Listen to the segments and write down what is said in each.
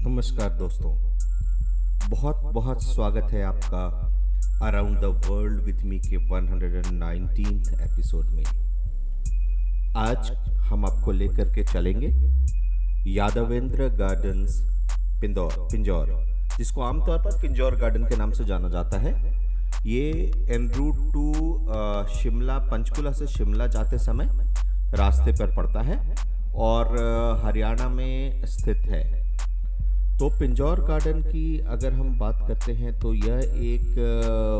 नमस्कार दोस्तों। बहुत बहुत स्वागत है आपका around the world with me के 119th एपिसोड में। आज हम आपको लेकर के चलेंगे यादवेंद्र गार्डन्स पिंजौर, जिसको आमतौर पर पिंजौर गार्डन के नाम से जाना जाता है। ये en route to Shimla, Panchkula से शिमला जाते समय रास्ते पर पड़ता है और हरियाणा में स्थित है। तो पिंजौर गार्डन की अगर हम बात करते हैं तो यह एक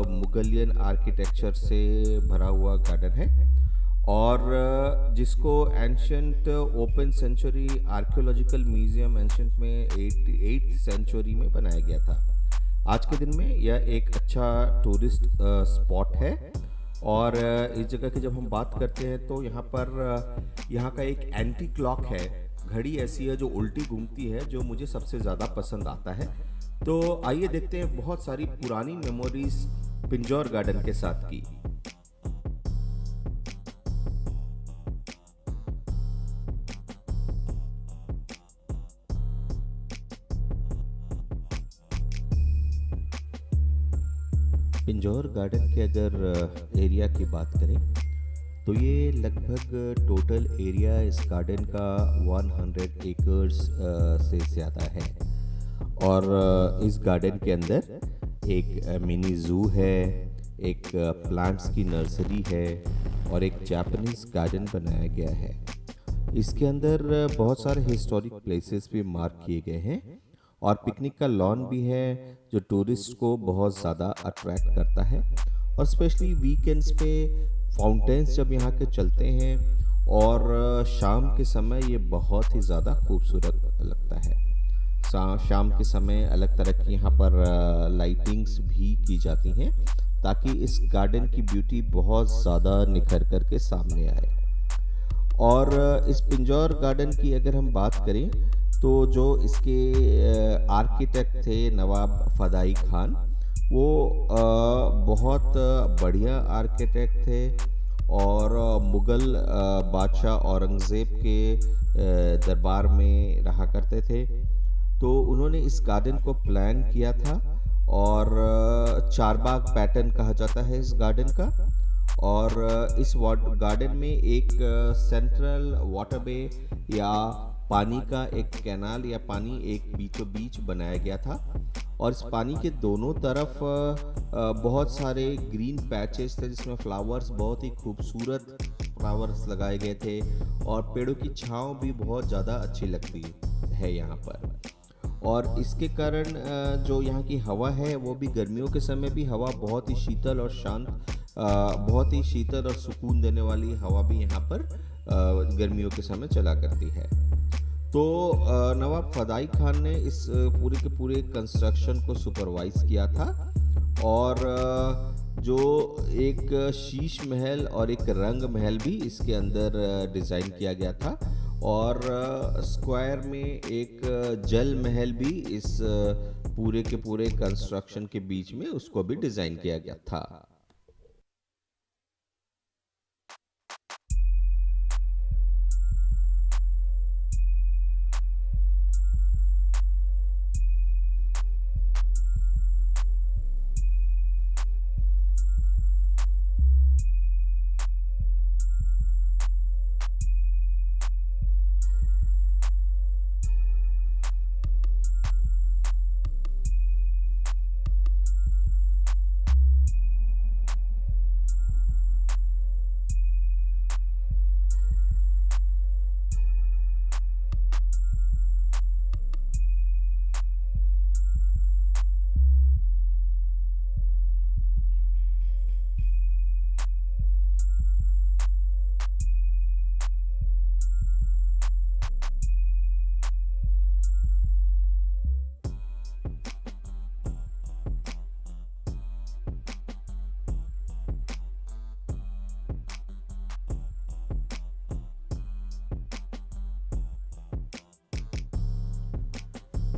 मुगलियन आर्किटेक्चर से भरा हुआ गार्डन है और जिसको ancient open century archaeological museum ancient में 8th सेंचुरी में बनाया गया था। आज के दिन में यह एक अच्छा टूरिस्ट स्पॉट है और इस जगह की जब हम बात करते हैं तो यहाँ का एक एंटी क्लॉक है, घड़ी ऐसी है जो उल्टी घूमती है, जो मुझे सबसे ज़्यादा पसंद आता है। तो आइए देखते हैं बहुत सारी पुरानी मेमोरीज पिंजौर गार्डन के साथ की। पिंजौर गार्डन के अगर एरिया की बात करें तो ये लगभग टोटल एरिया इस गार्डन का 100 एकर्स से ज़्यादा है और इस गार्डन के अंदर एक मिनी ज़ू है, एक प्लांट्स की नर्सरी है और एक जापानीज़ गार्डन बनाया गया है। इसके अंदर बहुत सारे हिस्टोरिक प्लेसेस भी मार्क किए गए हैं और पिकनिक का लॉन भी है जो टूरिस्ट को बहुत ज़्यादा अट्रैक्ट करता है और स्पेशली वीकेंड्स पे फाउंटेन्स जब यहाँ के चलते हैं और शाम के समय ये बहुत ही ज़्यादा खूबसूरत लगता है। शाम के समय अलग तरह की यहाँ पर लाइटिंग्स भी की जाती हैं ताकि इस गार्डन की ब्यूटी बहुत ज़्यादा निखर कर के सामने आए। और इस पिंजौर गार्डन की अगर हम बात करें तो जो इसके आर्किटेक्ट थे नवाब फदाई खान, वो बहुत बढ़िया आर्किटेक्ट थे और मुग़ल बादशाह औरंगज़ेब के दरबार में रहा करते थे। तो उन्होंने इस गार्डन को प्लान किया था और चारबाग पैटर्न कहा जाता है इस गार्डन का। और इस गार्डन में एक सेंट्रल वाटरवे या पानी का एक कैनाल या पानी एक बीचों बीच बनाया गया था और इस पानी के दोनों तरफ बहुत सारे ग्रीन पैचेस थे जिसमें फ्लावर्स, बहुत ही खूबसूरत फ्लावर्स लगाए गए थे और पेड़ों की छांव भी बहुत ज़्यादा अच्छी लगती है यहाँ पर। और इसके कारण जो यहाँ की हवा है वो भी गर्मियों के समय भी हवा बहुत ही शीतल और शांत, बहुत ही शीतल और सुकून देने वाली हवा भी यहाँ पर गर्मियों के समय चला करती है। तो नवाब फदाई खान ने इस पूरे के पूरे कंस्ट्रक्शन को सुपरवाइज किया था और जो एक शीश महल और एक रंग महल भी इसके अंदर डिज़ाइन किया गया था और स्क्वायर में एक जल महल भी इस पूरे के पूरे कंस्ट्रक्शन के बीच में उसको भी डिज़ाइन किया गया था।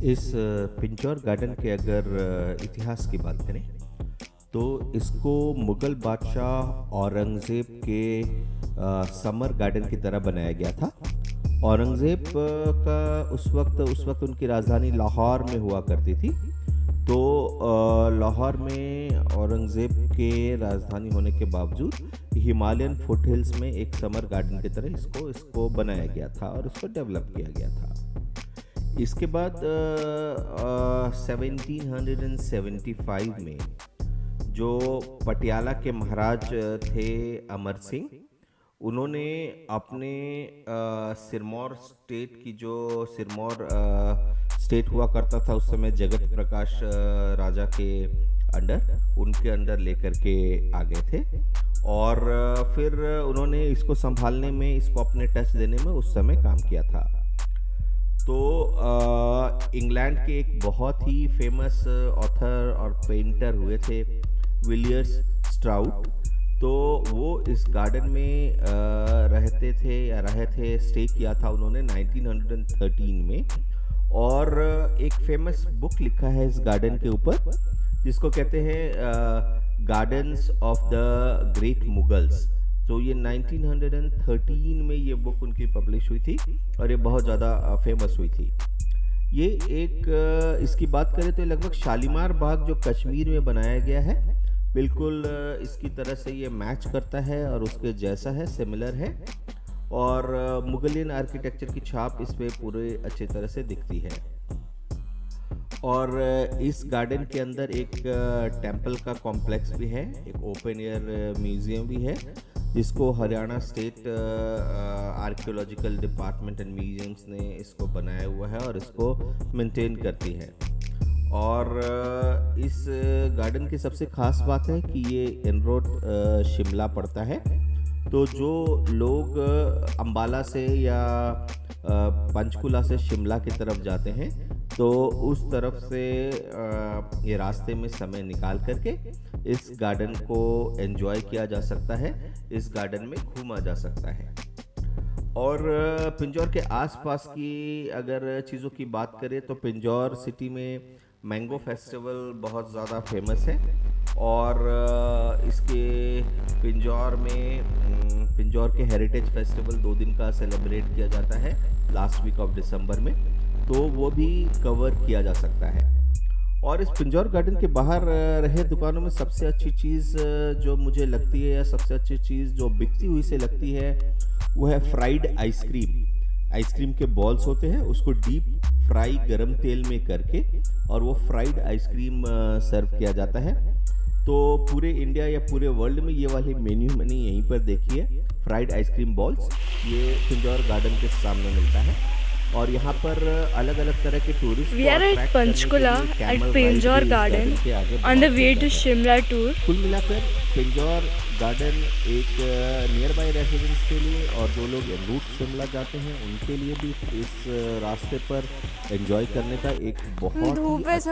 इस पिंजौर गार्डन के अगर इतिहास की बात करें तो इसको मुग़ल बादशाह औरंगज़ेब के समर गार्डन की तरह बनाया गया था औरंगज़ेब का उस वक्त उनकी राजधानी लाहौर में हुआ करती थी। तो लाहौर में औरंगज़ेब के राजधानी होने के बावजूद हिमालयन फुटहिल्स में एक समर गार्डन की तरह इसको बनाया गया था और इसको डेवलप किया गया था। इसके बाद 1775 में जो पटियाला के महाराज थे अमर सिंह, उन्होंने अपने सिरमौर स्टेट की जो सिरमौर स्टेट हुआ करता था उस समय जगत प्रकाश राजा के उनके अंडर लेकर के आ गए थे और फिर उन्होंने इसको संभालने में, इसको अपने टच देने में उस समय काम किया था। तो इंग्लैंड के एक बहुत ही फेमस ऑथर और पेंटर हुए थे विलियर्स स्ट्राउट। तो वो इस गार्डन में रहे थे, स्टे किया था उन्होंने 1913 में और एक फेमस बुक लिखा है इस गार्डन के ऊपर जिसको कहते हैं gardens of the great Mughals. तो ये 1913 में ये बुक उनकी पब्लिश हुई थी और ये बहुत ज़्यादा फेमस हुई थी। ये एक इसकी बात करें तो लगभग शालीमार बाग जो कश्मीर में बनाया गया है, बिल्कुल इसकी तरह से ये मैच करता है और उसके जैसा है, सिमिलर है और मुगलियन आर्किटेक्चर की छाप इस पे पूरे अच्छी तरह से दिखती है। और इस गार्डन के अंदर एक टेंपल का कॉम्प्लेक्स भी है, एक ओपन एयर म्यूज़ियम भी है जिसको Haryana state archaeological department and museums ने इसको बनाया हुआ है और इसको मेंटेन करती है। और इस गार्डन की सबसे ख़ास बात है कि ये इन रोड शिमला पड़ता है। तो जो लोग अंबाला से या पंचकुला से शिमला की तरफ जाते हैं तो उस तरफ से ये रास्ते में समय निकाल करके इस गार्डन को एंजॉय किया जा सकता है, इस गार्डन में घूमा जा सकता है। और पिंजौर के आसपास की अगर चीज़ों की बात करें तो पिंजौर सिटी में मैंगो फेस्टिवल बहुत ज़्यादा फेमस है और इसके पिंजौर के हेरिटेज फेस्टिवल 2 दिन का सेलिब्रेट किया जाता है लास्ट वीक ऑफ दिसंबर में, तो वो भी कवर किया जा सकता है। और इस पिंजौर गार्डन के बाहर रहे दुकानों में सबसे अच्छी चीज़ जो मुझे लगती है या सबसे अच्छी चीज़ जो बिकती हुई से लगती है वो है फ्राइड आइसक्रीम के बॉल्स होते हैं, उसको डीप फ्राई गरम तेल में करके और वो फ्राइड आइसक्रीम सर्व किया जाता है। तो पूरे इंडिया या पूरे वर्ल्ड में ये वाली मेन्यू मैंने यहीं पर देखी है, फ्राइड आइसक्रीम बॉल्स, ये पिंजौर गार्डन के सामने मिलता है। और यहाँ पर अलग अलग तरह के tourist We are at Panchkula at Pinjore Garden on the way to Shimla tour. कुल मिलाकर पिंजौर गार्डन एक नियर बाय रेसिडेंस के लिए और जो लोग रूट शिमला जाते हैं उनके लिए भी इस रास्ते पर एंजॉय करने का एक बहुत ही अच्छा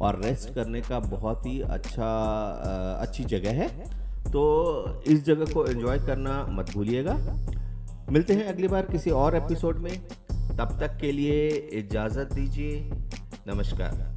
और रेस्ट करने का बहुत ही अच्छी जगह है। तो इस जगह को एंजॉय करना मत भूलिएगा। मिलते हैं अगली बार किसी और एपिसोड में, तब तक के लिए इजाज़त दीजिए। नमस्कार।